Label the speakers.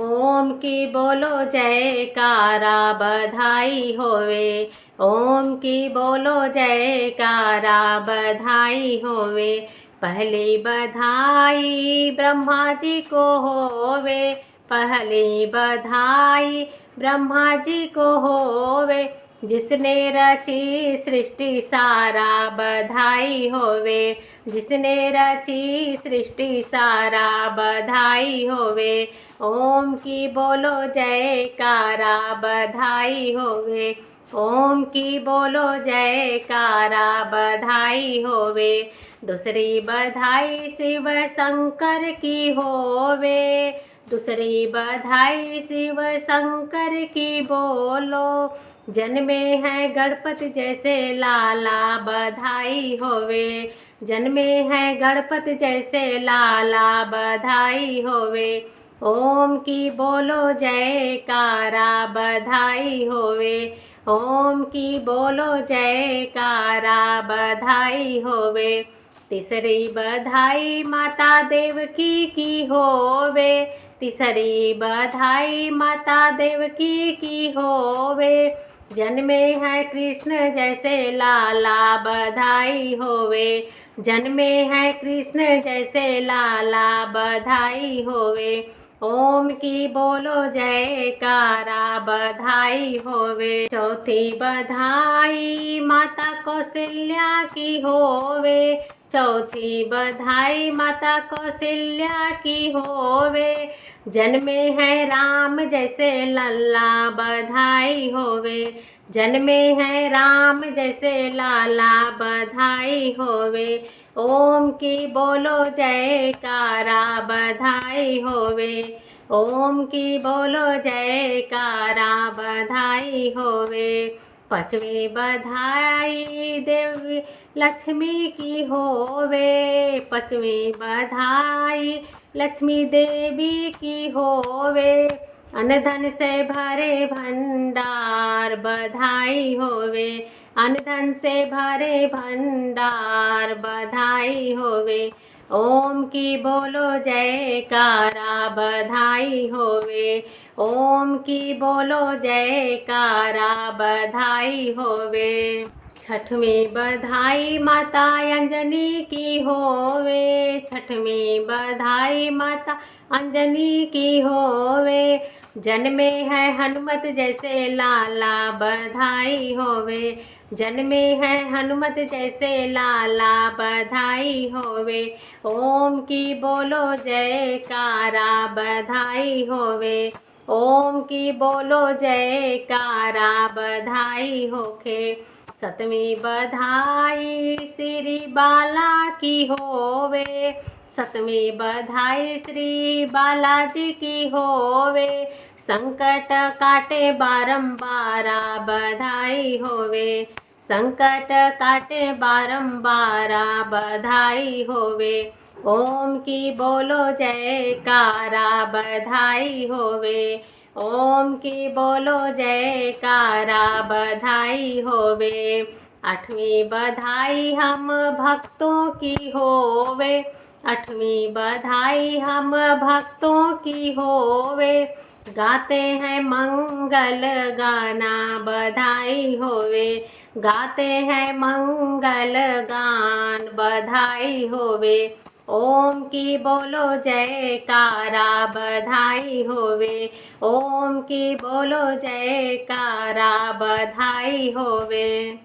Speaker 1: ओम की बोलो जयकारा बधाई होवे। ओम की बोलो जयकारा बधाई होवे। पहली बधाई ब्रह्मा जी को होवे। पहली बधाई ब्रह्मा जी को होवे। जिसने रची सृष्टि सारा बधाई होवे। जिसने रची सृष्टि सारा बधाई होवे। ओम की बोलो जयकारा बधाई होवे। ओम की बोलो जयकारा बधाई होवे। दूसरी बधाई शिव शंकर की होवे। दूसरी बधाई शिव शंकर की बोलो। जन्मे हैं गणपति जैसे लाला बधाई होवे। जन्मे हैं गणपति जैसे लाला बधाई होवे। ओम की बोलो जयकारा बधाई होवे। ओम की बोलो जयकारा बधाई होवे। तीसरी बधाई माता देवकी की होवे। तीसरी बधाई माता देवकी की होवे। जन्मे है कृष्ण जैसे लाला बधाई होवे। जन्मे है कृष्ण जैसे लाला बधाई होवे। ओम की बोलो जयकारा बधाई होवे। चौथी बधाई माता कौशल्या की होवे। चौथी बधाई माता कौशल्या की होवे। जन्मे है राम जैसे लल्ला बधाई होवे। जन्मे है राम जैसे लाला बधाई होवे। ओम की बोलो जयकारा बधाई होवे। ओम की बोलो जयकारा बधाई होवे। पांचवी बधाई देवी लक्ष्मी की होवे। पांचवी बधाई लक्ष्मी देवी की होवे। अन्न धन से भरे भंडार बधाई होवे। अन्न धन से भरे भंडार बधाई होवे। ओम की बोलो जयकारा बधाई होवे। ओम की बोलो जयकारा बधाई होवे। छठवीं बधाई माता अंजनी की होवे। छठवीं बधाई माता अंजनी की होवे। जन्मे है हनुमत जैसे लाला बधाई होवे। जन्मे है हनुमत जैसे लाला बधाई होवे। ओम की बोलो जयकारा बधाई होवे। ओम की बोलो जयकारा बधाई होखे। सतवीं बधाई श्री बाला की होवे। सतवीं बधाई श्री बालाजी की होवे। संकट काटे बारंबारा बधाई होवे। संकट काटे बारंबारा बधाई होवे। ओम की बोलो जयकारा बधाई होवे। ओम की बोलो जयकारा बधाई होवे। आठवीं बधाई हम भक्तों की होवे। आठवीं बधाई हम भक्तों की होवे। गाते हैं मंगल गाना बधाई होवे। गाते हैं मंगल गान बधाई होवे। ओम की बोलो जयकारा बधाई होवे। ओम की बोलो जयकारा बधाई होवे।